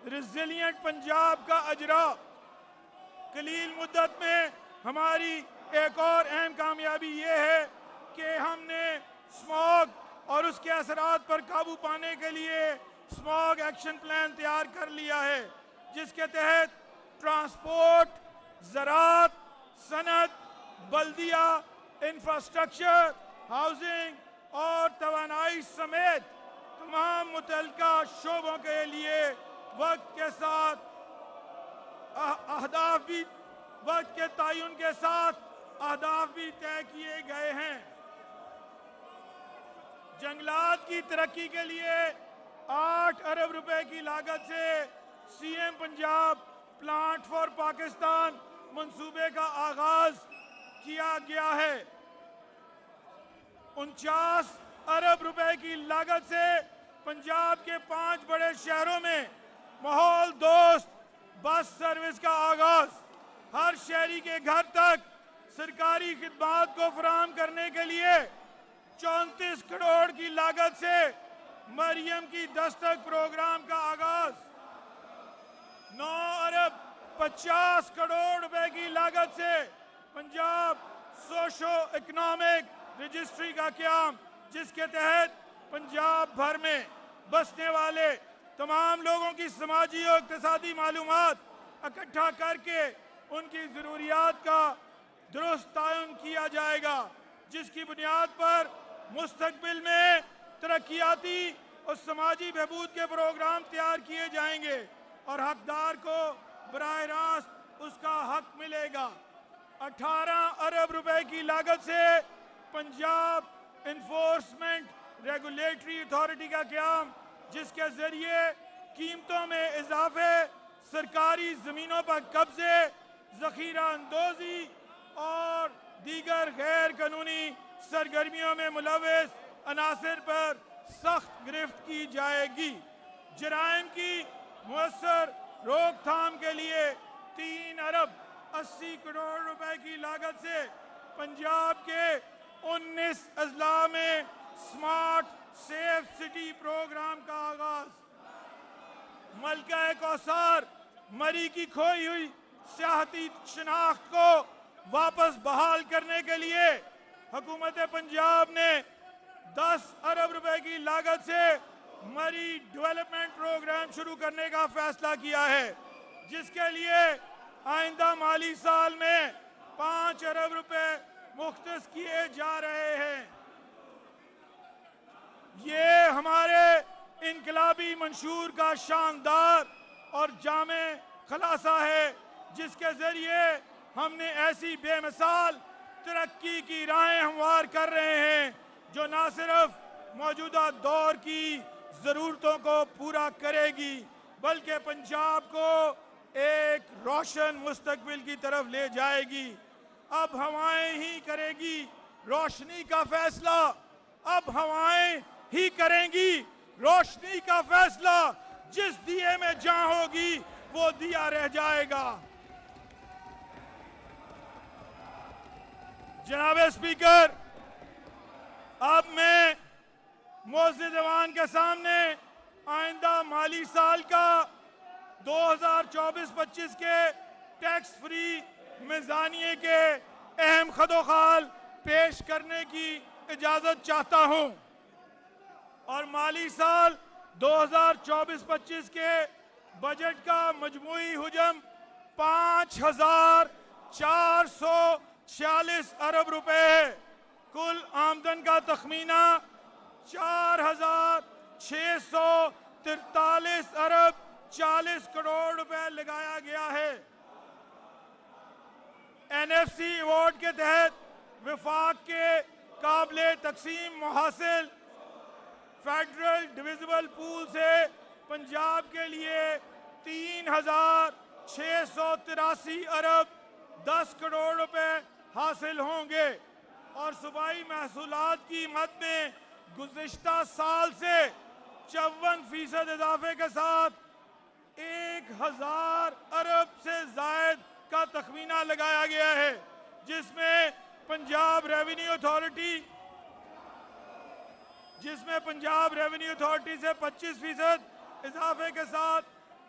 Resilient Punjab का अजरा। कलील मुद्दत में हमारी एक और अहम कामयाबी ये है कि हमने स्मॉग और उसके असरात पर काबू पाने के लिए स्मॉग एक्शन प्लान तैयार कर लिया है, जिसके तहत ट्रांसपोर्ट, ज़राअत, सनत, बल्दिया, इंफ्रास्ट्रक्चर, हाउसिंग और तवानाई समेत तमाम मुतल्लिका शोबों के लिए वक्त के साथ अहदाफ भी वक्त के तयन के साथ अहदाफ भी तय किए गए हैं। जंगलात की तरक्की के लिए 8 अरब रुपए की लागत से CM Punjab plant for Pakistan मंसूबे का आगाज किया गया है। 49 अरब रुपए की लागत से पंजाब के 5 बड़े शहरों में माहौल दोस्त बस सर्विस का आगाज। हर शहरी के घर तक सरकारी खिदमात को फराहम करने के लिए 34 करोड़ की लागत से मरियम की दस्तक प्रोग्राम का आगाज। 9 अरब 50 करोड़ रुपए की लागत से पंजाब सोशो इकोनॉमिक रजिस्ट्री का क्याम, जिसके तहत पंजाब भर में बसने वाले तमाम लोगों की समाजी और इक़्तिसादी मालूमात इकट्ठा करके उनकी ज़रूरियात का दुरुस्त तयन किया जाएगा, जिसकी बुनियाद पर मुस्तकबिल में तरक्याती और समाजी बहबूद के प्रोग्राम तैयार किए जाएंगे और हकदार को बराह रास्त उसका हक मिलेगा। 18 अरब रुपए की लागत से पंजाब इन्फोर्समेंट रेगुलेटरी अथॉरिटी का क्याम, जिसके जरिए कीमतों में इजाफे, सरकारी जमीनों पर कब्जे, जखीरा अंदोजी और दीगर गैर कानूनी सरगर्मियों में मुलविस अनासर पर सख्त गिरफ्त की जाएगी। जराइम की मुअस्सर रोकथाम के लिए 3 अरब 80 करोड़ रुपए की लागत से पंजाब के 19 अजला में स्मार्ट सेफ सिटी प्रोग्राम का आगाज। मलका कौसार मरी की खोई हुई सियाहती शनाख्त को वापस बहाल करने के लिए हुकूमत पंजाब ने 10 अरब रुपए की लागत से मरी डेवलपमेंट प्रोग्राम शुरू करने का फैसला किया है, जिसके लिए आइंदा माली साल में 5 अरब रुपए मुख्तस किए जा रहे हैं। ये हमारे इनकलाबी मंशूर का शानदार और जामे खुलासा है, जिसके जरिए हमने ऐसी बेमिसाल तरक्की की राहें हमवार कर रहे हैं जो न सिर्फ मौजूदा दौर की ज़रूरतों को पूरा करेगी बल्कि पंजाब को एक रोशन मुस्तकबिल की तरफ ले जाएगी। अब हवाएं ही करेगी रोशनी का फैसला, अब हवाएं ही करेंगी रोशनी का फैसला। जिस दिए में जान होगी वो दिया रह जाएगा। जनाब स्पीकर, अब मैं मोअज़्ज़िज़ ऐवान के सामने आइंदा माली साल का 2024-25 के टैक्स फ्री मिज़ानिये के अहम खदोखाल पेश करने की इजाज़त चाहता हूँ और माली साल 2024-25 के बजट का मजमूई हुजम 5,446 अरब रुपए है। कुल आमदन का तखमीना 4,643 अरब 40 करोड़ रुपए लगाया गया है। NFC अवार्ड के तहत विफाक के काबिले तकसीम मुहासिल फेडरल डिविजिबल पूल से पंजाब के लिए 3,683 अरब 10 करोड़ रुपए हासिल होंगे और सूबाई महसूलात की मद में गुज़िश्ता साल से 54% इजाफे के साथ 1,000 अरब से जायद का तखमीना लगाया गया है, जिसमें पंजाब रेवेन्यू अथॉरिटी से 25% इजाफे के साथ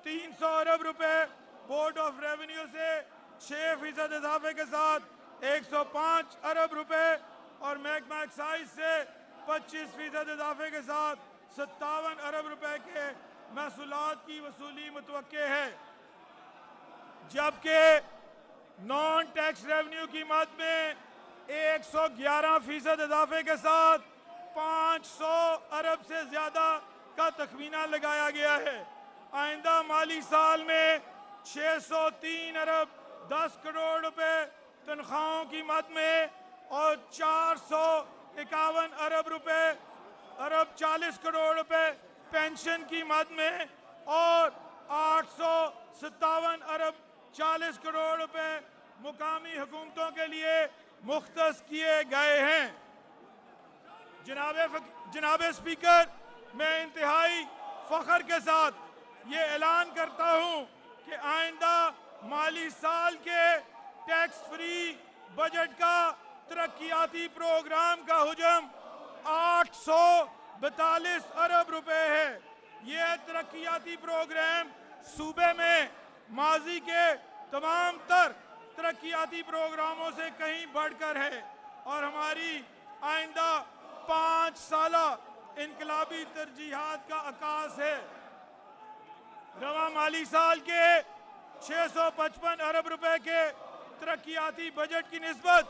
300 अरब रुपए, बोर्ड ऑफ रेवेन्यू से 6% इजाफे के साथ 105 अरब रुपए और महकमा एक्साइज से 25% इजाफे के साथ 57 अरब रुपए के महसूलात की वसूली मुतवक्के है, जबकि नॉन टैक्स रेवेन्यू की मद में 111% इजाफे के साथ 500 अरब से ज्यादा का तखमीना लगाया गया है। आइंदा माली साल में 603 अरब 10 करोड़ रुपए तनख्वाहों की मद में और 451 अरब 40 करोड़ रुपए पेंशन की मद में और 857 अरब 40 करोड़ रुपए मुकामी हुकूमतों के लिए मुख्तस किए गए हैं। जनाब स्पीकर, मैं इंतहाई फख्र के साथ ये ऐलान करता हूँ कि आइंदा माली साल के टैक्स फ्री बजट का तरक्याती प्रोग्राम का हुजम 842 अरब रुपए है। ये तरक्याती प्रोग्राम सूबे में माजी के तमाम तर तरक्याती प्रोग्रामों से कहीं बढ़कर है और हमारी आइंदा 5 साला इनकलाबी तरजीहात का आकाश है। रवा माली साल के 655 अरब रुपए के तरक्याती बजट की निस्बत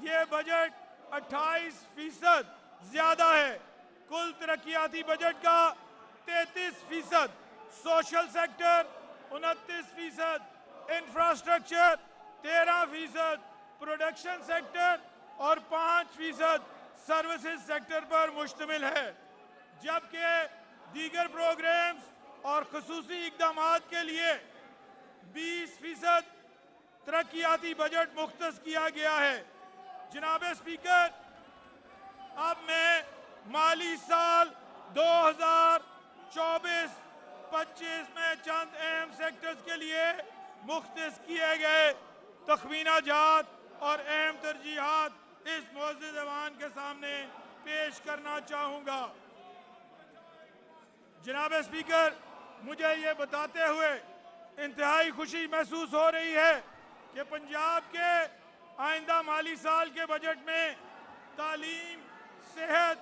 ये बजट 28% ज्यादा है। कुल तरक्याती बजट का 33%, social sector 29%, infrastructure 13%, production sector और 5% सर्विसेज सेक्टर पर मुश्तमिल है, जबकि दीगर प्रोग्राम्स और खुसूसी इक़दामात के लिए 20% तरक्याती बजट मुख्तस किया गया है। जनाब स्पीकर, अब मैं माली साल 2024-25 में चंद अहम सेक्टर्स के लिए मुख्तस किए गए तखमीना जात और अहम तरजीहात इस मौजूद ऐवान के सामने पेश करना चाहूँगा। जनाब स्पीकर, मुझे ये बताते हुए इंतहाई खुशी महसूस हो रही है कि पंजाब के आइंदा माली साल के बजट में तालीम, सेहत,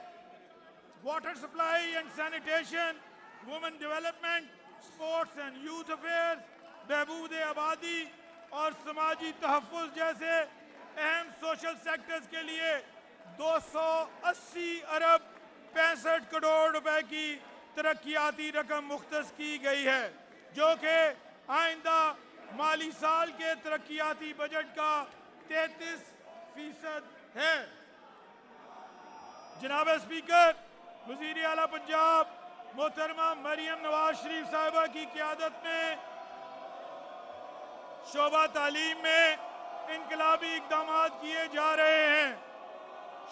water supply and sanitation, women development, sports and youth affairs, बहबूद आबादी और समाजी तहफ़्फ़ुज़ जैसे अहम सोशल सेक्टर्स के लिए 280 अरब 65 करोड़ रुपए की तरक्याती रकम मुख्तस की गई है, जो कि आइंदा माली साल के तरक्याती बजट का 33% है। जनाब स्पीकर, वज़ीर आला पंजाब मोहतरमा मरियम नवाज शरीफ साहिबा की क़यादत में शोबा तालीम में इनकलाबी इक़दामात किए जा रहे हैं।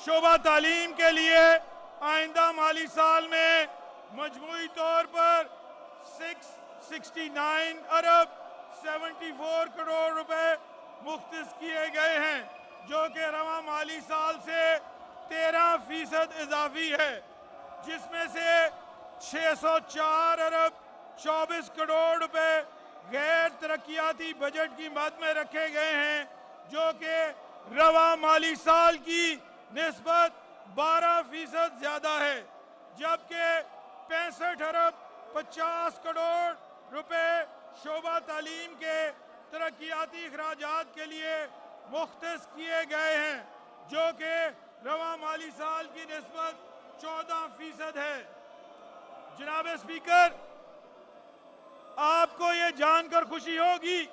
शोबा तालीम के लिए आइंदा माली साल में मजमूई तौर पर 669 अरब 74 करोड़ रुपए मुख्तस किए गए हैं, जो कि रवा माली साल से 13% इजाफी है, जिसमें से 604 अरब 24 करोड़ रुपए गैर तरक्याती बजट की मद में रखे गए हैं, जो कि रवा माली साल की निस्बत 12% ज्यादा है, जबकि 65 अरब 50 करोड़ रुपए शोबा तालीम के तरक्याती अखराजात के लिए मुख्तस किए गए हैं, जो कि रवा माली साल की निस्बत 14% है। जनाब स्पीकर, आपको ये जानकर खुशी होगी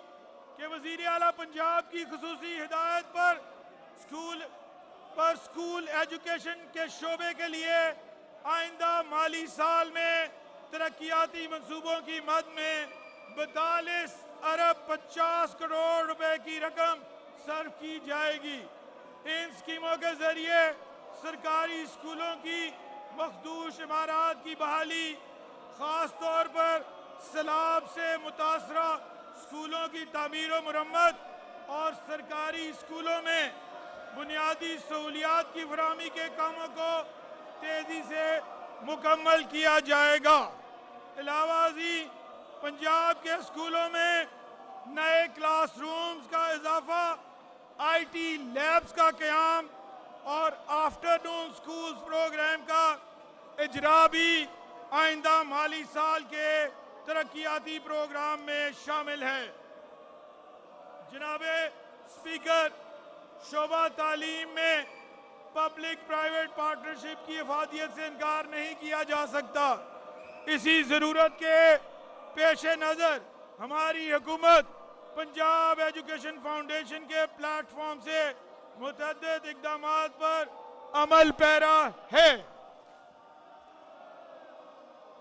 कि वज़ीर आला पंजाब की खुसूसी हिदायत पर स्कूल एजुकेशन के शोबे के लिए आइंदा माली साल में तरक्याती मंसूबों की मद में 42 अरब 50 करोड़ रुपए की रकम सर्व की जाएगी। इन स्कीमों के जरिए सरकारी स्कूलों की मखदूश इमारत की बहाली, खास तौर पर सैलाब से मुतासरा स्कूलों की तामीर व मुरम्मत और सरकारी स्कूलों में बुनियादी सहूलियात की फराहमी के कामों को तेजी से मुकम्मल किया जाएगा। अलावा पंजाब के स्कूलों में नए क्लासरूम्स का इजाफा, आईटी लैब्स का क़याम और आफ्टरनून स्कूल्स प्रोग्राम का इजरा भी आइंदा माली साल के तरक्याती प्रोग्राम में शामिल है। जनाबे स्पीकर, शोबा तालीम में पब्लिक प्राइवेट पार्टनरशिप की अफादियत से इनकार नहीं किया जा सकता। इसी ज़रूरत के पेश नज़र हमारी हुकूमत पंजाब एजुकेशन फाउंडेशन के प्लेटफॉर्म से मुतअद्दिद इक़दामात पर अमल पैरा है।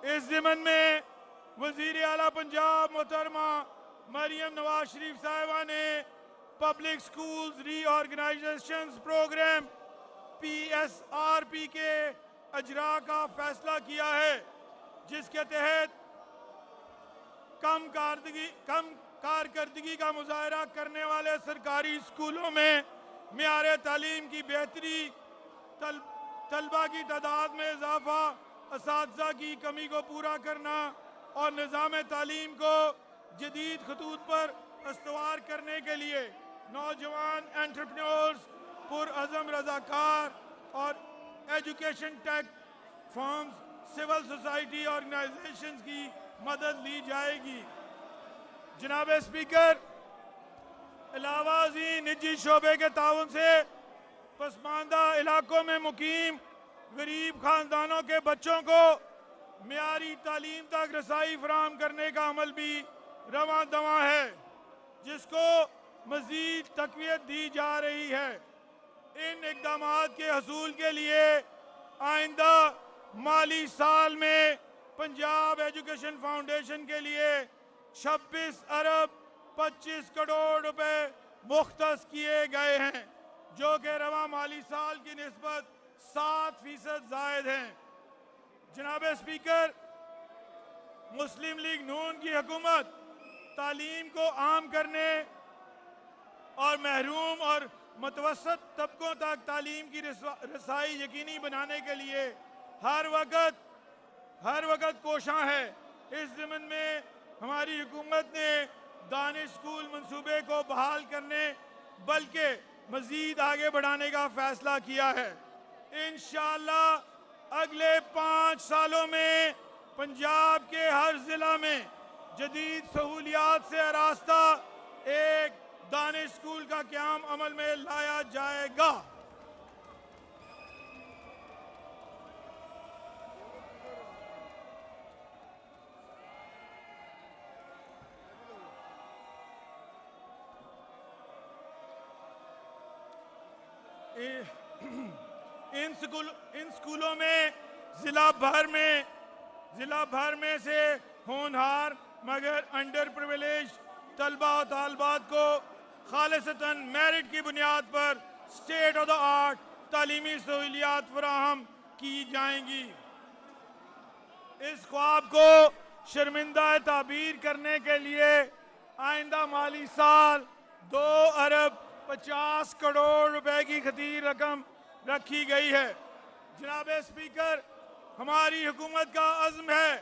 इस ज़िमन में वज़ीर आला पंजाब मोहतरमा मरियम नवाज शरीफ साहिबा ने public schools reorganisation programme PSRP के अजरा का फैसला किया है, जिसके तहत कम कारकर्दगी का मुजाहरा करने वाले सरकारी स्कूलों में मियार तालीम की बेहतरी, तलबा की तादाद में इजाफा, असातिज़ा की कमी को पूरा करना और निज़ाम तालीम को जदीद खतूत पर अस्तवार करने के लिए नौजवान एंटरप्रेन्योर्स, पुरअज़म रज़ाकार और education tech firms, civil society organisations की मदद ली जाएगी। जनाब स्पीकर, अलावा अज़ीं निजी शोबे के ताउन से पसमानदा इलाकों में मुकीम गरीब खानदानों के बच्चों को मियारी तालीम तक रसाई फराहम करने का अमल भी रवां दवां है, जिसको मज़ीद तक़वियत दी जा रही है। इन इक़दामात के हसूल के लिए आइंदा माली साल में पंजाब एजुकेशन फाउंडेशन के लिए 26 अरब 25 करोड़ रुपए मुख्तस किए गए हैं, जो कि रवां माली साल की निस्बत 7% ज़ायद हैं। जनाब स्पीकर, मुस्लिम लीग नून की हुकूमत तालीम को आम करने और महरूम और मुतवस्सत तबकों तक तालीम की रसाई यकीनी बनाने के लिए हर वक्त कोशां है। इस ज़मीन में हमारी हुकूमत ने दानिश स्कूल मंसूबे को बहाल करने बल्कि मज़ीद आगे बढ़ाने का फैसला किया है। इंशाअल्लाह अगले 5 सालों में पंजाब के हर ज़िला में जदीद सहूलियात से आरास्ता एक दानिश स्कूल का क़याम अमल में लाया जाएगा। इन स्कूलों में जिला भर में से होनहार मगर अंडर प्रिविलेज तलबा और तालबात को खालिसतन मेरिट की बुनियाद पर स्टेट ऑफ द आर्ट तालीमी सहूलियात फराहम की जाएंगी। इस ख्वाब को शर्मिंदा ताबीर करने के लिए आइंदा माली साल 2 अरब 50 करोड़ रुपए की खतीर रकम रखी गई है। जनाब स्पीकर, हमारी हुकूमत का अज़्म है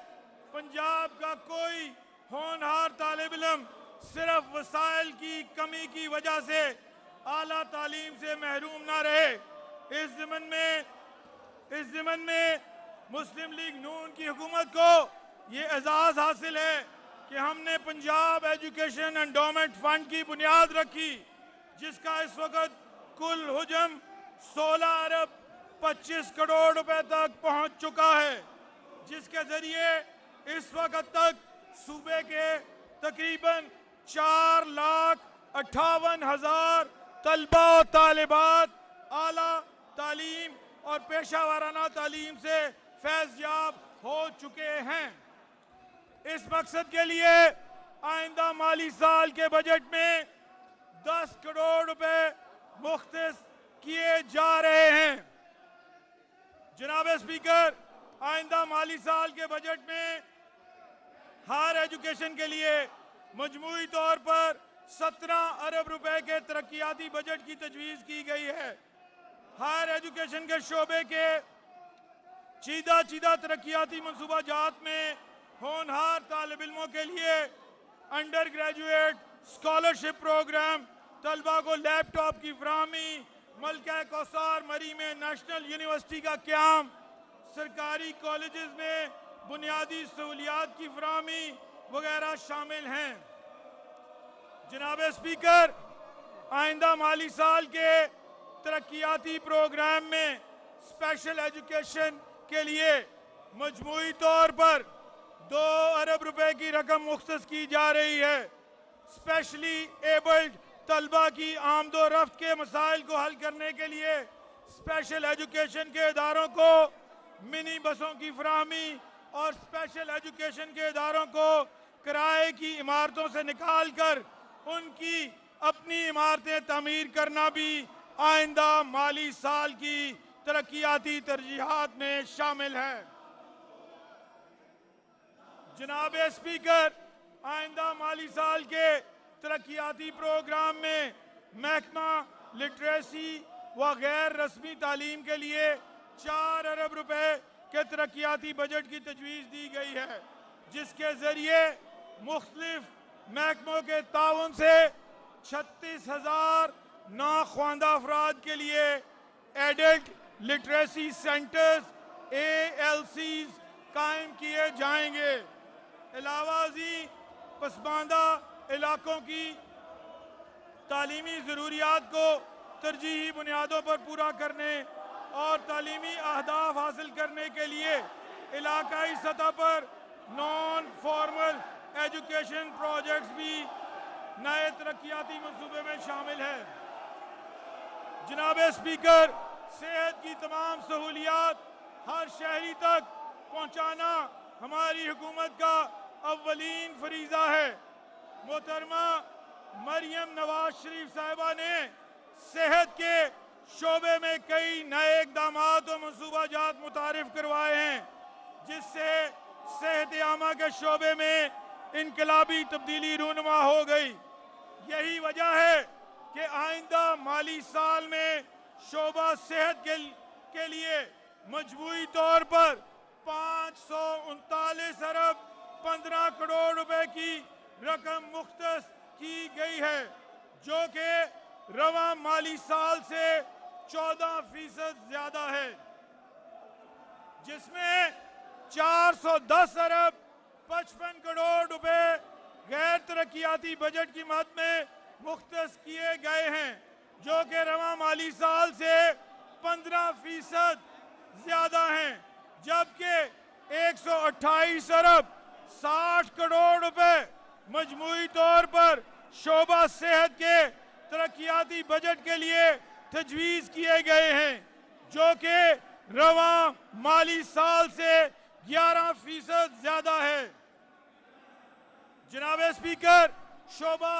पंजाब का कोई होनहार तालिब इल्म सिर्फ वसाइल की कमी की वजह से आला तालीम से महरूम ना रहे। इस ज़िमन में मुस्लिम लीग नून की हुकूमत को ये एजाज़ हासिल है कि हमने पंजाब एजुकेशन एंडोमेंट फंड की बुनियाद रखी, जिसका इस वक्त कुल हुजम 16 अरब 25 करोड़ रुपए तक पहुंच चुका है, जिसके जरिए इस वक्त तक सूबे के तकरीबन 4,58,000 तलबा और तालिबात आला तालीम और पेशा वाराना तालीम से फैज़याब हो चुके हैं। इस मकसद के लिए आइंदा माली साल के बजट में 10 करोड़ रुपए मुख्तस किए जा रहे हैं। जनाब स्पीकर, आइंदा माली साल के बजट में हायर एजुकेशन के लिए मजमूई तौर पर 17 अरब रुपए के तरक्याती बजट की तजवीज़ की गई है। हायर एजुकेशन के शोबे के चीदा तरक्याती मनसूबा जात में होनहार तालिब इल्मों के लिए अंडर ग्रेजुएट स्कॉलरशिप प्रोग्राम, तलबा को लैपटॉप की फराहमी, मलका कौसार मरी में नेशनल यूनिवर्सिटी का क्याम, सरकारी कॉलेजेस में बुनियादी सहूलियात की फराहमी वगैरह शामिल हैं। जनाब स्पीकर, आइंदा माली साल के तरक्याती प्रोग्राम में स्पेशल एजुकेशन के लिए मजमूई तौर पर 2 अरब रुपए की रकम मुख्तस की जा रही है। स्पेशली एबल्ड तलबा की आमदोरफ्त के मसाइल को हल करने के लिए स्पेशल एजुकेशन के इदारों को मिनी बसों की फराहमी और स्पेशल एजुकेशन के इदारों को किराए की इमारतों से निकाल कर उनकी अपनी इमारतें तमीर करना भी आइंदा माली साल की तरक्याती तरजीहात में शामिल है। जनाब स्पीकर, आइंदा माली साल के तरक्याती प्रोग्राम में महकमा लिटरेसी व गैर रस्मी तालीम के लिए 4 अरब रुपए के तरक्याती बजट की तजवीज़ दी गई है, जिसके जरिए मुख्तलिफ महकमों के ताउन से 36,000 नाख्वानदा अफराद के लिए एडल्ट लिटरेसी सेंटर्स ALCs कायम किए जाएंगे। अलावा पसमानदा इलाकों की तालीमी ज़रूरियात को तरजीही बुनियादों पर पूरा करने और तालीमी अहदाफ हासिल करने के लिए इलाकाई सतह पर नॉन फॉर्मल एजुकेशन प्रोजेक्ट्स भी नए तरक्याती मंसूबे में शामिल है। जनाब स्पीकर, सेहत की तमाम सहूलियात हर शहरी तक पहुंचाना हमारी हुकूमत का अव्वलीन फरीजा है। मोहतरमा मरियम नवाज शरीफ साहिबा ने सेहत के शोबे में कई नए इक़दामात और मंसूबाजात मुतारिफ करवाए हैं, जिससे सेहत आमा के शोबे में इनकलाबी तब्दीली रूनुमा हो गई। यही वजह है कि आइंदा माली साल में शोबा सेहत के लिए मजमूई तौर पर 539 अरब 15 करोड़ रुपए की रकम मुख्तस की गई है, जो कि रवां माली साल से 14% ज्यादा है, जिसमें 410 अरब 55 करोड़ रुपए गैर तरक्याती बजट की मद में मुख्तस किए गए हैं, जो कि रवां माली साल से 15% ज्यादा हैं, जबकि 128 अरब 60 करोड़ रुपए मजमूई तौर पर शोबा सेहत के तरक्याती बजट के लिए तजवीज़ किए गए हैं, जो कि रवां माली साल से 11% ज्यादा है। जनाब स्पीकर, शोबा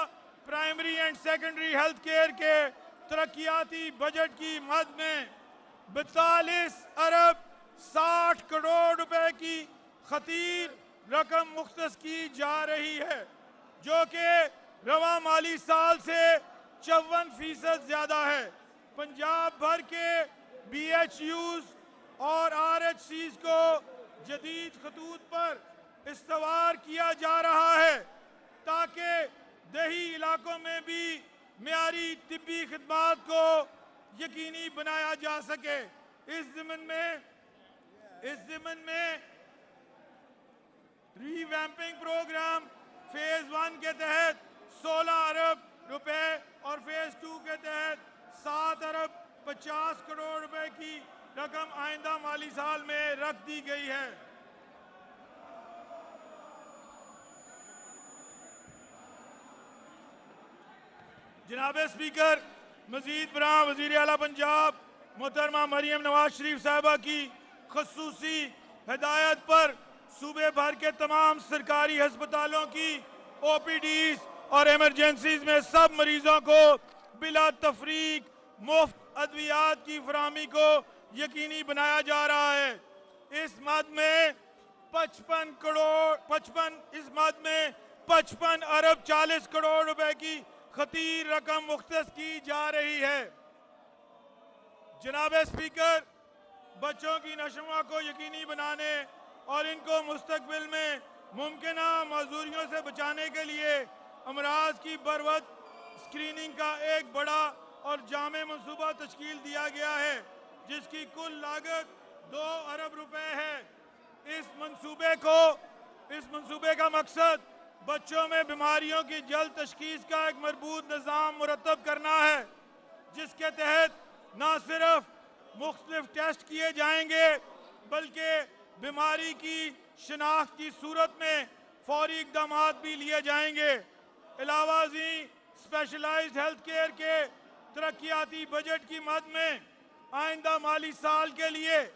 primary and secondary health care के तरक्याती बजट की मद में 42 अरब 60 करोड़ रुपए की खतीर रकम मुख्तस की जा रही है, जो कि रवां माली साल से 54% ज्यादा है। पंजाब भर के BHUs और RHCs को जदीद खतूत पर इस्तवार किया जा रहा है, ताकि देही इलाकों में भी मियारी तिब्बी खिदमात को यकीनी बनाया जा सके। इस ज़िमन में रीवैम्पिंग प्रोग्राम फेज 1 के तहत 16 अरब रुपए और फेज 2 के तहत 7 अरब 50 करोड़ रुपए की रकम आइंदा माली साल में रख दी गई है। जनाब स्पीकर, मजीद बरां वज़ीर आला पंजाब मोहतरमा मरियम नवाज शरीफ साहिबा की खसूसी हिदायत पर सूबे भर के तमाम सरकारी अस्पतालों की OPDs और इमरजेंसीज में सब मरीजों को बिला तफरीक मुफ्त अद्वियात की फराहमी को यकीनी बनाया जा रहा है। इस मद में 55 अरब 40 करोड़ रुपए की खतीर रकम मुख्तस की जा रही है। जनाब स्पीकर, बच्चों की नशों को यकीनी बनाने और इनको मुस्तकबिल में मुमकिना मजदूरियों से बचाने के लिए अमराज की बरवक्त स्क्रीनिंग का एक बड़ा और जामे मंसूबा तश्कील दिया गया है, जिसकी कुल लागत 2 अरब रुपए है। इस मंसूबे का मकसद बच्चों में बीमारियों की जल्द तशखीस का एक मजबूत निज़ाम मुरतब करना है, जिसके तहत न सिर्फ मुख्तलिफ टेस्ट किए जाएंगे बल्कि बीमारी की शिनाख्त की सूरत में फौरी इकदाम भी लिए जाएंगे। अलावा जी स्पेशलाइज्ड हेल्थ केयर के तरक्याती बजट की मद में आइंदा माली साल के लिए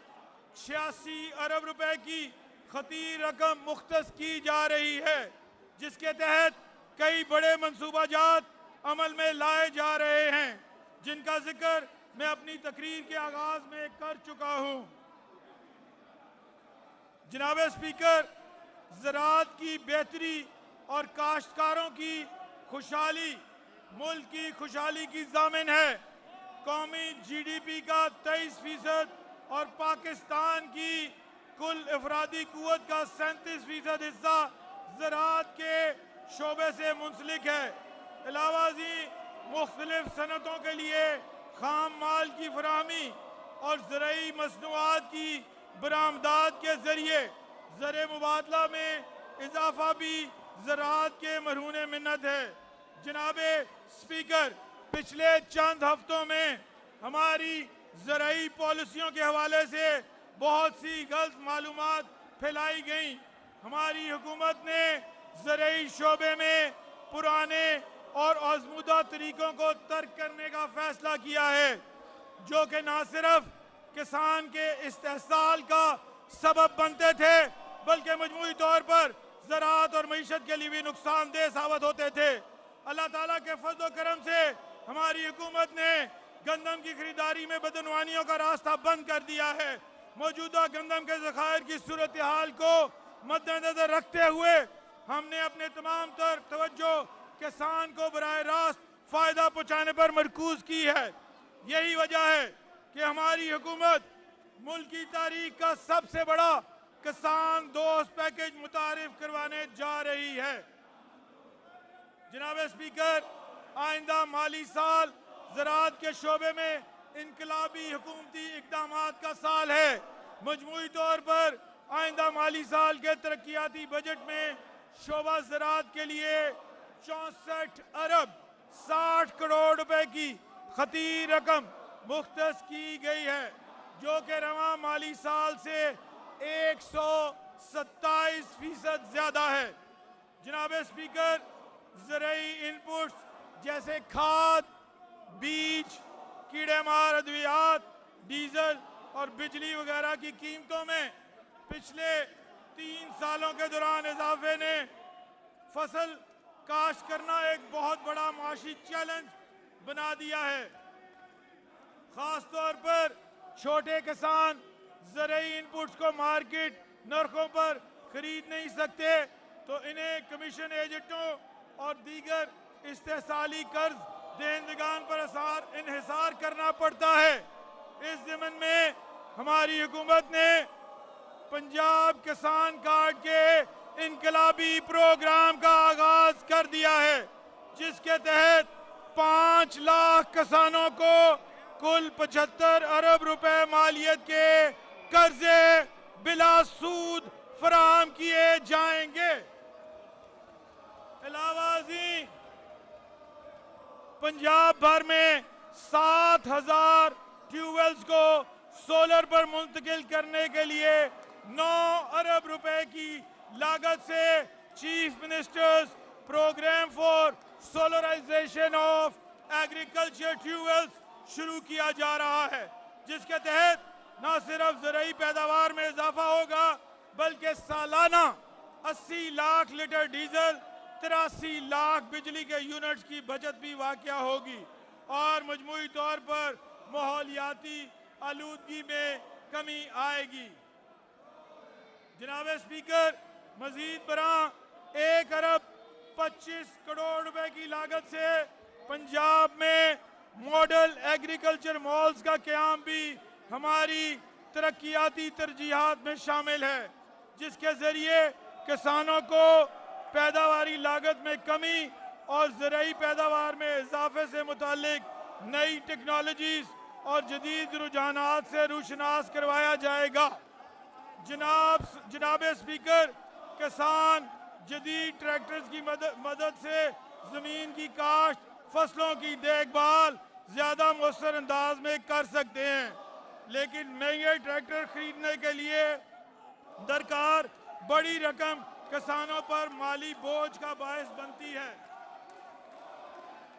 86 अरब रुपए की खतीर रकम मुख्तस की जा रही है, जिसके तहत कई बड़े मंसूबाजात अमल में लाए जा रहे हैं, जिनका जिक्र मैं अपनी तकरीर के आगाज में कर चुका हूं। जनाब स्पीकर, ज़राअत की बेहतरी और काश्तकारों की खुशहाली मुल्क की खुशहाली की ज़ामिन है। कौमी GDP का 23% और पाकिस्तान की कुल अफरादी कुव्वत का 37% हिस्सा ज़राअत के शोबे से मुंसलिक है। अलावा जी मुख्तलिफ सनतों के लिए खाम माल की फराहमी और ज़रई मसनूआत की बरामदात के जरिए ज़र मुबादला में इजाफा भी ज़राअत के मरहून मिन्नत है। जनाब स्पीकर, पिछले चंद हफ्तों में हमारी ज़रई पॉलिसियों के हवाले से बहुत सी गलत मालूमात फैलाई गई। हमारी हुकूमत ने ज़रई शोबे में पुराने और आज़मूदा तरीकों को तर्क करने का फैसला किया है, जो कि न सिर्फ किसान के इस्तेहसाल का सबब बनते थे बल्कि मजमूई तौर पर ज़राअत और मईशत के लिए भी नुकसानदेह साबित होते थे। अल्लाह ताला के फज़ल करम से हमारी हुकूमत ने गंदम की खरीदारी में बदनवानियों का रास्ता बंद कर दिया है। मौजूदा गंदम के ज़खायर की सूरत हाल को मद्देनजर रखते हुए हमने अपने तमाम तर तवज्जो किसान को बराह रास्त फायदा पहुँचाने पर मरकूज की है। यही वजह है कि हमारी हुकूमत मुल्क की तारीख का सबसे बड़ा किसान दोस्त पैकेज मुतारिफ करवाने जा रही है। जनाब स्पीकर, आइंदा माली साल ज़राअत के शोबे में इनकलाबी हुकूमती इक़दामात का साल है। मजमूई तौर पर आइंदा माली साल के तरक्याती बजट में शोबा ज़राअत के लिए 64 अरब 60 करोड़ रुपए की खतीर रकम मुख्तस की गई है, जो कि रवां माली साल से 127% ज्यादा है। जनाब स्पीकर, ज़रई इनपुट्स जैसे खाद, बीज, कीड़े मार अद्वियात, डीजल और बिजली वगैरह की कीमतों में पिछले 3 सालों के दौरान इजाफे ने फसल काश्त करना एक बहुत बड़ा माशी चैलेंज बना दिया है। खास तौर पर छोटे किसान ज़रई इनपुट्स को मार्केट नरखों पर खरीद नहीं सकते, तो इन्हें कमीशन एजेंटों और दीगर इस्तेहसाली कर्ज देनदगान पर इन्हिसार करना पड़ता है। इस ज़मीन में हमारी हुकूमत ने पंजाब किसान कार्ड के इनकलाबी प्रोग्राम का आगाज कर दिया है, जिसके तहत 5 लाख किसानों को कुल 75 अरब रुपए मालियत के कर्जे बिला सूद फराहम किए जाएंगे। अलावा जी पंजाब भर में 7,000 ट्यूबवेल्स को सोलर पर मुंतकिल करने के लिए 9 अरब रुपए की लागत से chief ministers programme for solarisation of agriculture tubewells शुरू किया जा रहा है, जिसके तहत न सिर्फ ज़रई पैदावार में इजाफा होगा बल्कि सालाना 80 लाख लीटर डीजल, 83 लाख बिजली के यूनिट्स की बचत भी वाक़या होगी और मजमूई तौर पर माहौलियाती आलूदगी में कमी आएगी। जनाब स्पीकर, मजीद बरां 1 अरब 25 करोड़ रुपए की लागत से पंजाब में मॉडल एग्रीकल्चर मॉल्स का क़याम भी हमारी तरक्याती तरजीहात में शामिल है, जिसके जरिए किसानों को पैदावारी लागत में कमी और ज़राई पैदावार में इजाफे से मुतालिक नई टेक्नोलॉजीज और जदीद रुझानात से रूशनास करवाया जाएगा। जनाब स्पीकर, किसान जदीद ट्रैक्टर्स की मदद से ज़मीन की काश्त, फसलों की देखभाल ज़्यादा मौसर अंदाज में कर सकते हैं, लेकिन महंगे ट्रैक्टर खरीदने के लिए दरकार बड़ी रकम किसानों पर माली बोझ का बायस बनती है।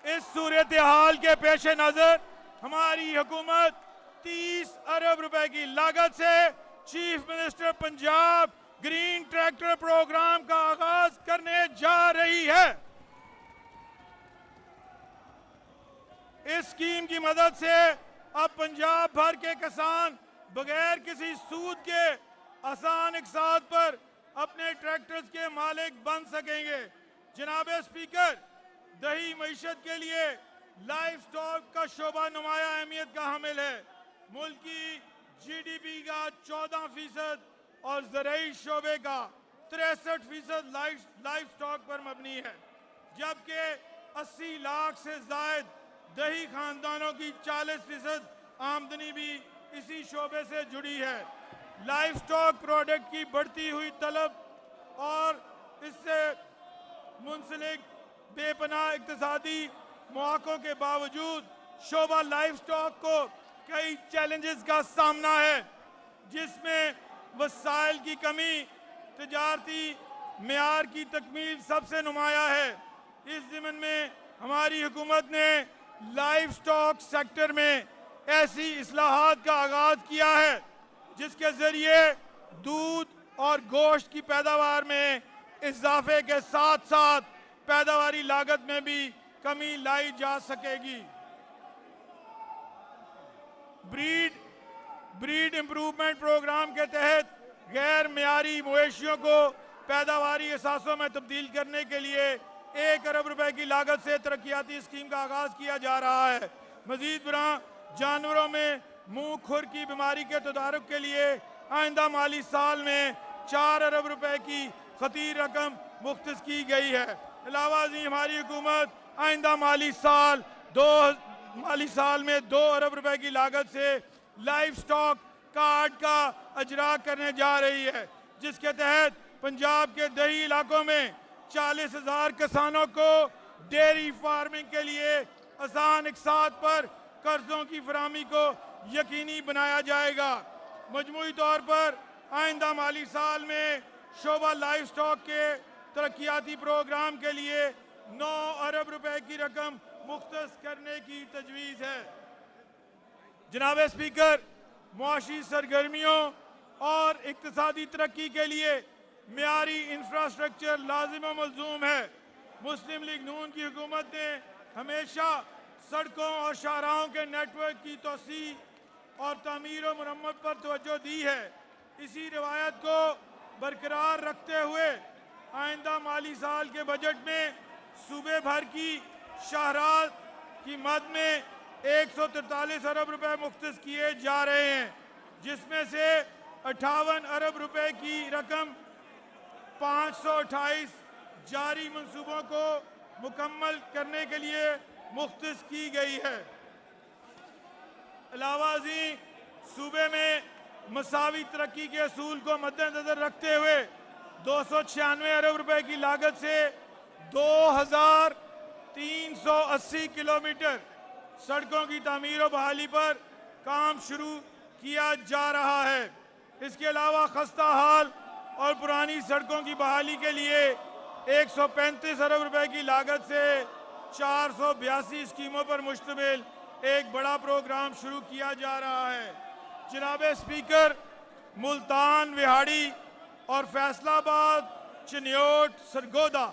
इस सूरत हाल के पेश नजर हमारी हुकूमत 30 अरब रुपए की लागत से chief minister Punjab green tractor programme का आगाज करने जा रही है। इस स्कीम की मदद से अब पंजाब भर के किसान बगैर किसी सूद के आसान इकसात पर अपने ट्रैक्टर्स के मालिक बन सकेंगे। जनाब स्पीकर, दही मईशत के लिए लाइफ स्टॉक का शोबा नुमाया अहमियत का हामिल है। मुल्क की GDP का 14% और ज़राई शोबे का 63% लाइफ स्टॉक पर मबनी है, जबकि 80 लाख से जायद दही खानदानों की 40% आमदनी भी इसी शोबे से जुड़ी है। लाइफ स्टॉक प्रोडक्ट की बढ़ती हुई तलब और इससे मुंसलिक बेपनाह इक्तिसादी मौक़ों के बावजूद शोबा लाइफ स्टॉक को कई चैलेंजेस का सामना है, जिसमें वसाइल की कमी, तिजारती मेयार की तकमील सबसे नुमाया है। इस ज़िम्न में हमारी हुकूमत ने लाइफ स्टॉक सेक्टर में ऐसी इस्लाहात का आगाज किया है जिसके जरिए दूध और गोश्त की पैदावार में इजाफे के साथ साथ पैदावारी लागत में भी कमी लाई जा सकेगी। ब्रीड इम्प्रूवमेंट प्रोग्राम के तहत गैर मियारी मवेशियों को पैदावारी असासों में तब्दील करने के लिए 1 अरब रुपए की लागत से तरक्याती स्कीम का आगाज किया जा रहा है। मजीद बरां जानवरों में मुंह खुर की बीमारी के तदारुक के लिए आइंदा माली साल में 4 अरब रुपए की खतीर रकम मुख्तस की गई है। अलावा हमारी हुकूमत आइंदा माली साल में 2 अरब रुपए की लागत से लाइफ स्टॉक कार्ड का अजरा करने जा रही है, जिसके तहत पंजाब के दही इलाकों में 40,000 किसानों को डेयरी फार्मिंग के लिए आसान इकसात पर कर्जों की फराहमी को यकीनी बनाया जाएगा। मजमूई तौर पर आइंदा माली साल में शोबा लाइफ स्टॉक के तरक्याती प्रोग्राम के लिए 9 अरब रुपए की रकम मुख्तस करने की तजवीज़ है। जनाब स्पीकर, मुआशी सरगर्मियों और इक्तिसादी तरक्की के लिए मियारी इंफ्रास्ट्रक्चर लाजिम व मलजूम है। मुस्लिम लीग नून की हुकूमत ने हमेशा सड़कों और शाहराहों के नेटवर्क की तोसी और तामीर और मरम्मत पर तवज्जो दी है। इसी रवायत को बरकरार रखते हुए आइंदा माली साल के बजट में सूबे भर की शाहराह की मद में 143 अरब रुपए मुख्तस किए जा रहे हैं, जिसमें से 58 अरब रुपए की रकम 528 जारी मंसूबों को मुकम्मल करने के लिए मुख्तस की गई है। अलावा सूबे में मसावी तरक्की के असूल को मद्देनजर रखते हुए 296 अरब रुपए की लागत से 2380 किलोमीटर सड़कों की तामीर और बहाली पर काम शुरू किया जा रहा है। इसके अलावा खस्ता हाल और पुरानी सड़कों की बहाली के लिए 135 अरब रुपए की लागत से 482 स्कीमों पर मुश्तमिल एक बड़ा प्रोग्राम शुरू किया जा रहा है। जनाब स्पीकर, मुल्तान, विहाड़ी और फैसलाबाद, चिन्योट, सरगोदा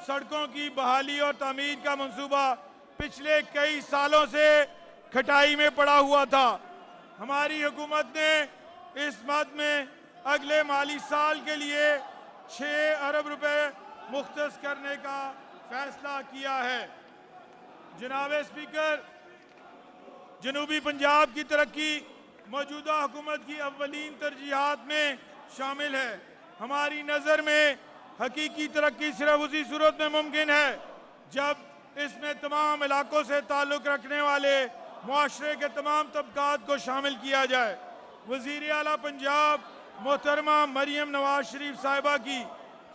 सड़कों की बहाली और तामीर का मंसूबा पिछले कई सालों से खटाई में पड़ा हुआ था। हमारी हुकूमत ने इस मद में अगले माली साल के लिए 6 अरब रुपए मुख्तस करने का फैसला किया है। जनाब स्पीकर, जनूबी पंजाब की तरक्की मौजूदा हुकूमत की अव्वलीन तरजीहात में शामिल है। हमारी नज़र में हकीकी तरक्की सिर्फ उसी सूरत में मुमकिन है जब इसमें तमाम इलाकों से ताल्लुक़ रखने वाले मुआशरे के तमाम तबकात को शामिल किया जाए। वज़ीर आला पंजाब मोहतरमा मरियम नवाज शरीफ साहिबा की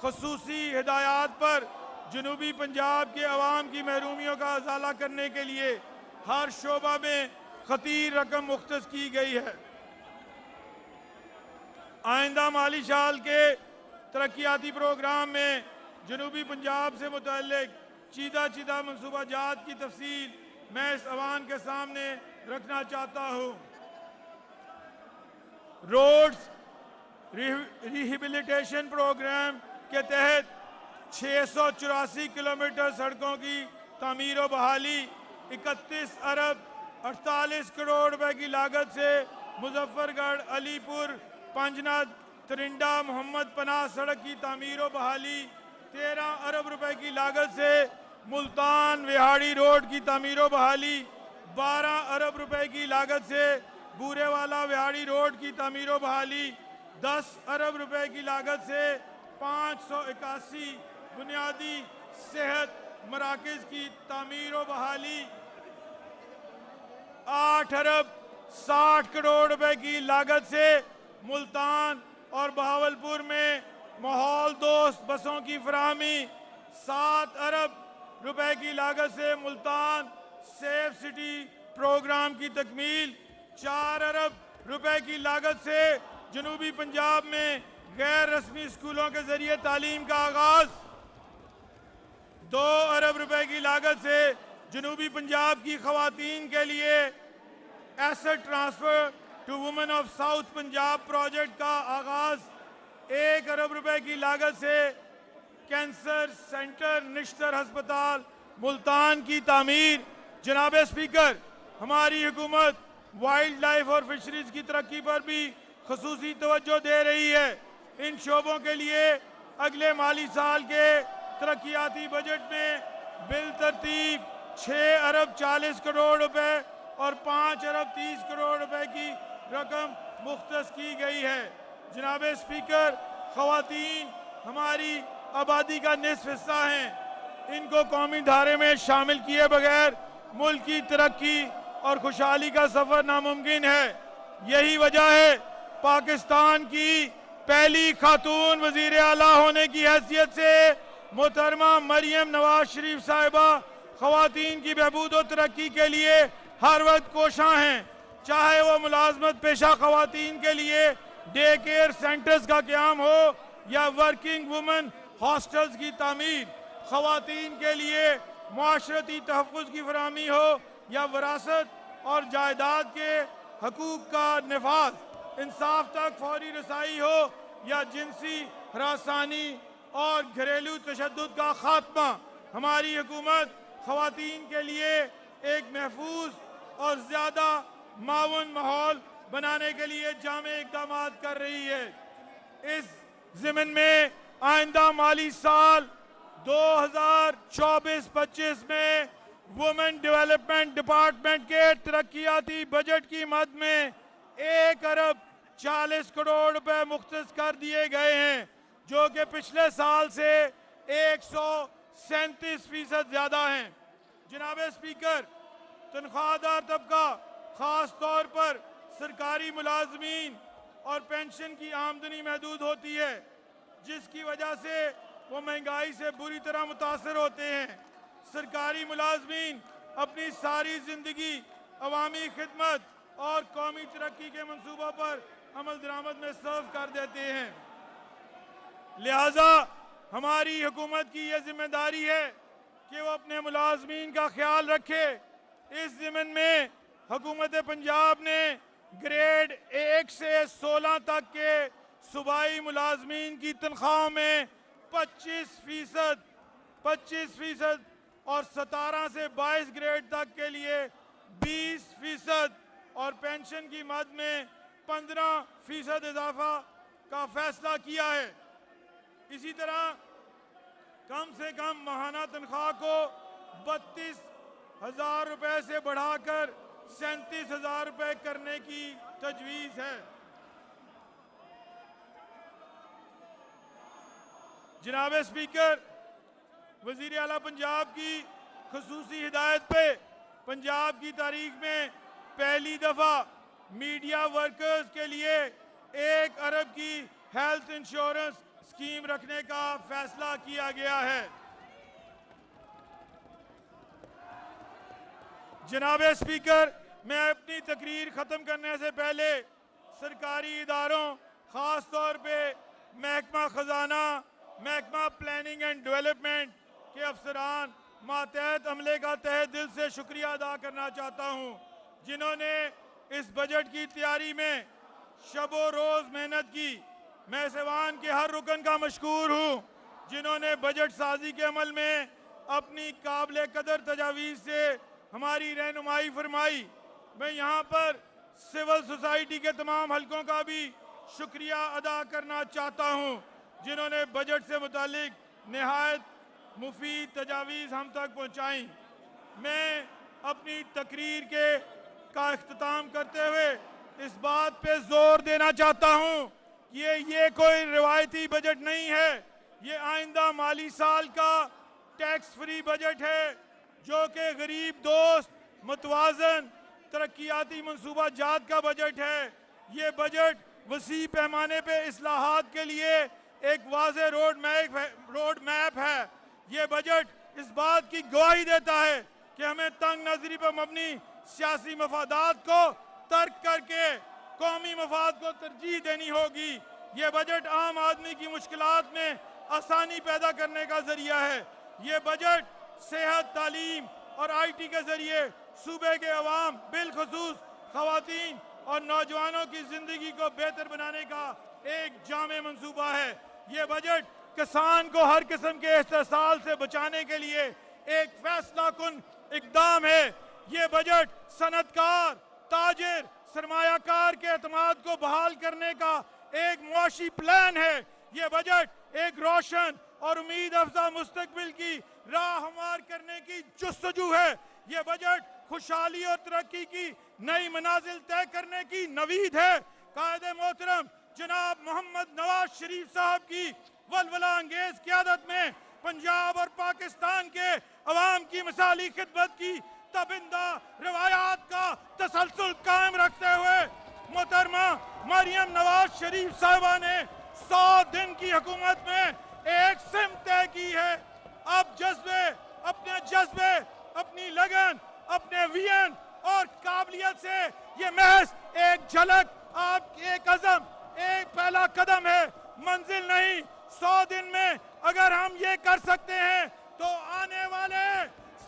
खसूसी हिदायत पर जनूबी पंजाब के अवाम की महरूमियों का अजाला करने के लिए हर शोबा में खतीर रकम मुख्तस की गई है। आइंदा माली साल के तरक्याती प्रोग्राम में जनूबी पंजाब से मुतल्लिक चीदा मनसूबा जात की तफसील मैं इस अवान के सामने रखना चाहता हूँ। रोड्स रिहेबिलिटेशन प्रोग्राम के तहत 684 किलोमीटर सड़कों की तामीर व बहाली 31 अरब 48 करोड़ रुपए की लागत से मुजफ्फरगढ़ अलीपुर पंजनाद तरिंडा मोहम्मद पनाह सड़क की तामीर व बहाली 13 अरब रुपए की लागत से मुल्तान विहाड़ी रोड की तामीर व बहाली 12 अरब रुपए की लागत से बूरेवाला विहाड़ी रोड की तामीर व बहाली 10 अरब रुपए की लागत से 581 बुनियादी सेहत मराकज की तामीर व बहाली 8 अरब 60 करोड़ रुपए की लागत से मुल्तान और बहावलपुर में माहौल दोस्त बसों की फराहमी 7 अरब रुपए की लागत से मुल्तान सेफ सिटी प्रोग्राम की तकमील 4 अरब रुपए की लागत से जनूबी पंजाब में गैर रस्मी स्कूलों के जरिए तालीम का आगाज 2 अरब रुपए की लागत से जनूबी पंजाब की खवातीन के लिए asset transfer to women of south Punjab project का आगाज 1 अरब रुपए की लागत से कैंसर सेंटर निश्तर अस्पताल मुल्तान की तामीर। जनाब स्पीकर, हमारी हुकूमत वाइल्ड लाइफ और फिशरीज की तरक्की पर भी खसूसी तवज्जो दे रही है। इन शोबों के लिए अगले माली साल के तरक्याती बजट में बिल तरतीब 6 अरब 40 करोड़ रुपए और 5 अरब 30 करोड़ रुपए की रकम मुख्तस की गई है। जनाब स्पीकर, खवातीन हमारी आबादी का निस्फ हिस्सा हैं। इनको कौमी धारे में शामिल किए बगैर मुल्क की तरक्की और खुशहाली का सफर नामुमकिन है। यही वजह है पाकिस्तान की पहली खातून वजीर आला होने की हैसियत से मोहतरमा मरियम नवाज शरीफ साहिबा खवातीन की बहबूद और तरक्की के लिए हर वक्त कोशां हैं। चाहे वो मुलाजमत पेशा खवातीन के लिए डे केयर सेंटर्स का क़याम हो या वर्किंग वुमेन हॉस्टल्स की तामीर, खवातीन के लिए मुआशरती तहफ़्फ़ुज़ की फराहमी हो या विरासत और जायदाद के हकूक़ का नफाज, इंसाफ तक फौरी रसाई हो या जिनसी हरासानी और घरेलू तशद्दुद का खात्मा, हमारी हुकूमत खवातीन के लिए एक महफूज और ज़्यादा मावन माहौल बनाने के लिए जामे इक़दाम कर रही है। इस ज़िमन में आइंदा माली साल 2024-25 में वुमेन डेवलपमेंट डिपार्टमेंट के तरक्याती बजट की मद में 1 अरब 40 करोड़ रुपए मुख्तस कर दिए गए हैं, जो कि पिछले साल से 137% ज्यादा हैं। जनाब स्पीकर, तनख्वाहदार तबका खास तौर पर सरकारी मुलाजमीन और पेंशन की आमदनी महदूद होती है, जिसकी वजह से वो महंगाई से बुरी तरह मुतासर होते हैं। सरकारी मुलाजमीन अपनी सारी जिंदगी अवामी खिदमत और कौमी तरक्की के मंसूबों पर अमल दरामद में सर्व कर देते हैं। लिहाजा हमारी हुकूमत की यह जिम्मेदारी है कि वो अपने मुलाजमीन का ख्याल रखे। इस ज़िमन में हुकूमत पंजाब ने ग्रेड 1 से 16 तक के सूबाई मुलाजमीन की तनख्वाहों में 25% और 17 से 22 ग्रेड तक के लिए 20% और पेंशन की मद में 15% इजाफा का फैसला किया है। इसी तरह कम से कम माहाना तनख्वाह को 32,000 रुपए से बढ़ाकर 37,000 रुपए करने की तजवीज़ है। जनाब स्पीकर, वजीर आला पंजाब की खुसूसी हिदायत पे पंजाब की तारीख में पहली दफा मीडिया वर्कर्स के लिए 1 अरब की हेल्थ इंश्योरेंस स्कीम रखने का फैसला किया गया है। जनाब स्पीकर, मैं अपनी तकरीर खत्म करने से पहले सरकारी इदारों, खास तौर पे महकमा खजाना, महकमा प्लानिंग एंड डेवलपमेंट के अफसरान, मातहत अमले का तहे दिल से शुक्रिया अदा करना चाहता हूं, जिन्होंने इस बजट की तैयारी में शबो रोज मेहनत की। मैं सिवान के हर रुकन का मशकूर हूं, जिन्होंने बजट साजी के अमल में अपनी काबिल कदर तजावीज़ से हमारी रहनुमाई फरमाई। मैं यहाँ पर सिविल सोसाइटी के तमाम हलकों का भी शुक्रिया अदा करना चाहता हूँ, जिन्होंने बजट से मुतालिक नहायत मुफीद तजावीज़ हम तक पहुँचाई। मैं अपनी तकरीर का इख्तिताम करते हुए इस बात पे जोर देना चाहता हूँ कि ये कोई रिवायती बजट नहीं है, ये आइंदा माली साल का टैक्स फ्री बजट है, जो कि गरीब दोस्त, मुतवाज़न, तरक्याती मनसूबा जात का बजट है। ये बजट वसी पैमाने पे इस्लाहात के लिए एक वाज़े रोड मैप है। ये बजट इस बात की गवाही देता है कि हमें तंग नजरी पर मबनी सियासी मफादात को तर्क करके कौमी मफाद को तरजीह देनी होगी। ये बजट आम आदमी की मुश्किलात में आसानी पैदा करने का जरिया है। ये बजट सेहत, तालीम और IT के जरिए सूबे के अवाम, बिलखुसूस खवातीन और नौजवानों की जिंदगी को बेहतर बनाने का एक जामे मंसूबा है। ये बजट किसान को हर किस्म के इस्तेसाल से बचाने के लिए एक फैसला कुन इकदाम है। ये बजट सनतकार, ताजिर, सरमायाकार के एतमाद को बहाल करने का एक मुआशी प्लान है। ये बजट एक रोशन और उम्मीद अफजा मुस्तकबिल की राह हमार करने की जुस्तजू है। ये बजट खुशहाली और तरक्की की नई मनाजिल तय करने की नवीद है। कायदे मोहतरम जनाब मोहम्मद नवाज शरीफ साहब की वलवला अंगेज क़यादत में पंजाब और पाकिस्तान के अवाम की मिसाली खिदमत की तबिंदा रवायात का तसलसल कायम रखते हुए मोहतरमा मरियम नवाज शरीफ साहिबा ने 100 दिन की हुकूमत में एक सिमत तय की है। अब अपने जज्बे, अपनी लगन, अपने विजन और काबिलियत से ये महज एक झलक, आपके एक अज़म, एक पहला कदम है, मंजिल नहीं। 100 दिन में अगर हम ये कर सकते हैं तो आने वाले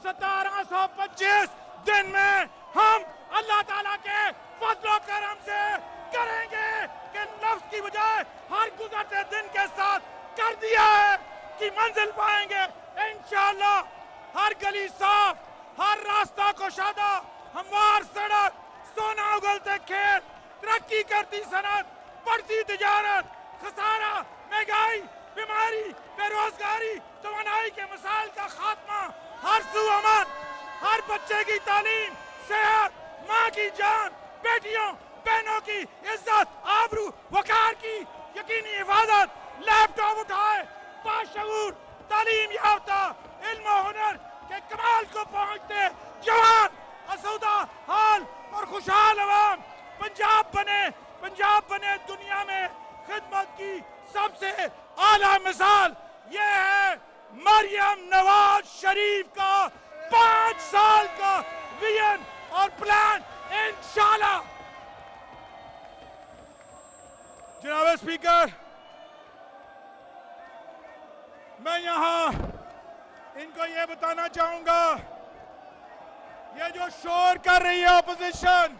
1725 दिन में हम अल्लाह ताला के फजलो करम से करेंगे कि नफ्स की बजाय हर गुजरते दिन के साथ कर दिया है कि मंजिल पाएंगे इंशाअल्लाह। हर गली साफ, हर रास्ता कुशादा, हमवार सड़क, सोना उगलते खेत, तरक्की करती सनत, बढ़ती तिजारत, खसारा, महंगाई, बीमारी, बेरोजगारी, तवानाई के मसाइल का खात्मा, हर सू अमन, हर बच्चे की तालीम, सेहत, माँ की जान, बेटियों बहनों की इज्जत, आबरू, वकार की यकीनी हिफाजत, लैपटॉप उठाए, बाशऊर, तालीम याफ्ता, इल्म और हुनर के कमाल को पहुंचते जवान, असौदा हाल और खुशहाल अवाम पंजाब बने दुनिया में खिदमत की सबसे आला मिसाल। ये है मरियम नवाज शरीफ का 5 साल का विजन और प्लान इंशाअल्लाह। जनाब स्पीकर, मैं यहाँ इनको ये बताना चाहूंगा, ये जो शोर कर रही है ऑपोजिशन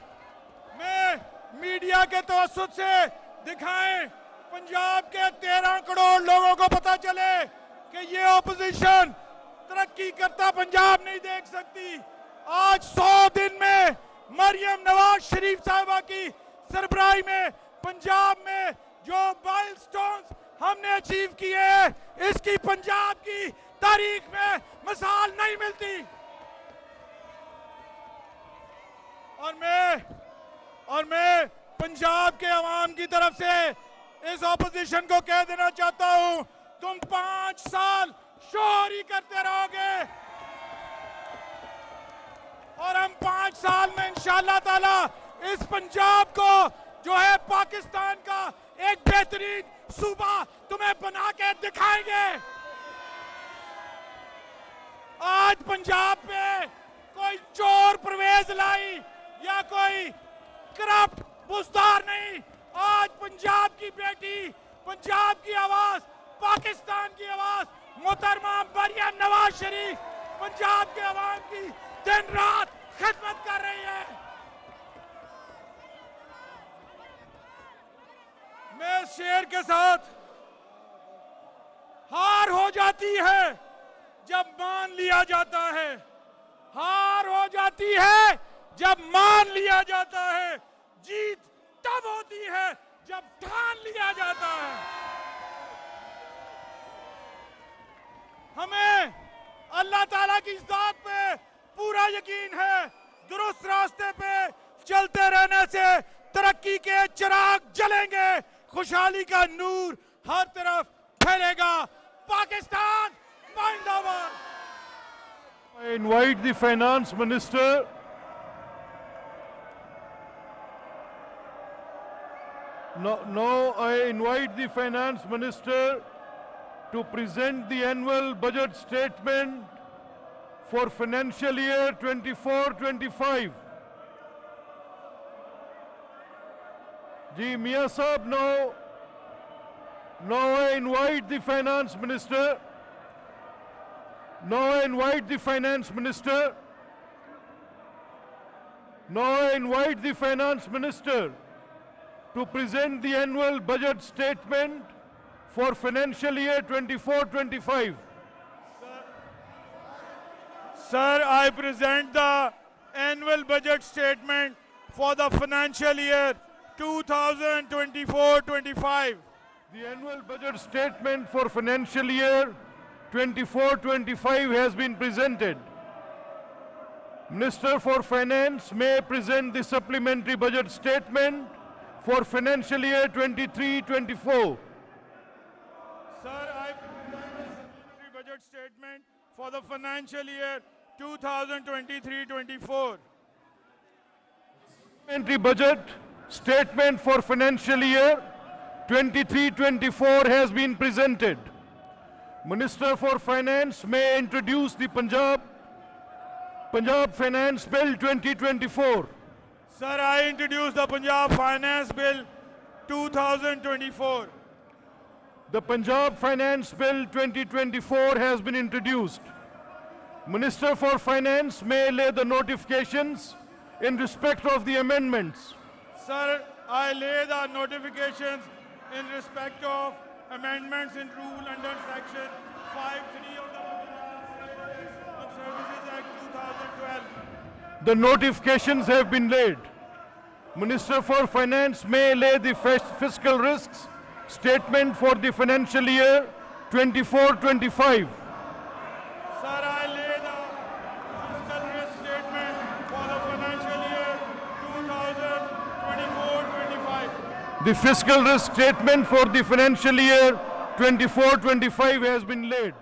में, मीडिया के तवज्जुह से दिखाएं, पंजाब के 13 करोड़ लोगों को पता चले कि ये ऑपोजिशन तरक्की करता पंजाब नहीं देख सकती। आज 100 दिन में मरियम नवाज शरीफ साहिबा की सरबराही में पंजाब में जो माइलस्टोन्स हमने अचीव किए हैं, इसकी पंजाब की तारीख में मिसाल नहीं मिलती। और मैं पंजाब के अवाम की तरफ से इस ऑपोजिशन को कह देना चाहता हूं तुम 5 साल चोरी करते रहोगे और हम 5 साल में इंशाअल्लाह ताला इस पंजाब को जो है पाकिस्तान का एक बेहतरीन सूबा तुम्हें बना के दिखाएंगे। आज पंजाब पे कोई चोर परवेज लाई या कोई करप्ट बुजदार नहीं। आज पंजाब की बेटी, पंजाब की आवाज, पाकिस्तान की आवाज मोहतरमा मरियम नवाज शरीफ पंजाब के अवाम की दिन रात खिदमत कर रही है। मैं इस शेर के साथ, हार हो जाती है जब मान लिया जाता है, हार हो जाती है जब मान लिया जाता है, जीत तब होती है जब ठान लिया जाता है। हमें अल्लाह ताला की जात पे पूरा यकीन है। दुरुस्त रास्ते पे चलते रहने से तरक्की के चिराग जलेंगे, खुशहाली का नूर हर तरफ फैलेगा। पाकिस्तान जिंदाबाद। I invite the finance minister now I invite the finance minister to present the annual budget statement for financial year 24-25. Ji Mia Sahab, now I invite the finance minister. Now I invite the finance minister. Now I invite the finance minister to present the annual budget statement for financial year 24-25. Sir, I present the annual budget statement for the financial year 2024-25. The annual budget statement for financial year 24-25 has been presented. Minister for Finance may present the supplementary budget statement for financial year 23-24. Sir, I present the supplementary budget statement for the financial year 2023-24. Supplementary budget statement for financial year 23-24 has been presented. Minister for Finance may introduce the Punjab Finance Bill 2024. Sir, I introduce the Punjab Finance Bill 2024. The Punjab Finance Bill 2024 has been introduced. Minister for Finance may lay the notifications in respect of the amendments. Sir, I lay the notifications in respect of amendments in rule under section 5(3) of the Punjab Services Act 2012. The notifications have been laid. Minister for Finance may lay the fiscal risks statement for the financial year 24-25. Sir, I lay the fiscal risk statement for the financial year 2024-25. The fiscal risk statement for the financial year 24-25 has been laid.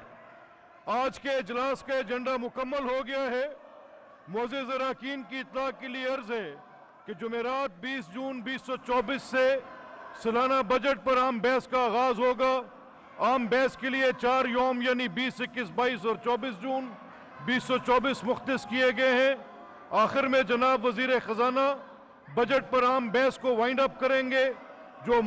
आज के इजलास का agenda मुकम्मल हो गया है। मोअज़्ज़िज़ अरकान की इत्तला के लिए अर्ज है कि जुमेरात 20 जून 2024 से सालाना बजट पर आम बहस का आगाज होगा। आम बहस के लिए 4 यौम यानी 20, 21, 22 और 24 जून 2024 मुख्तस किए गए हैं। आखिर में जनाब वज़ीर ख़ज़ाना बजट पर आम बहस को वाइंड अप करेंगे। जो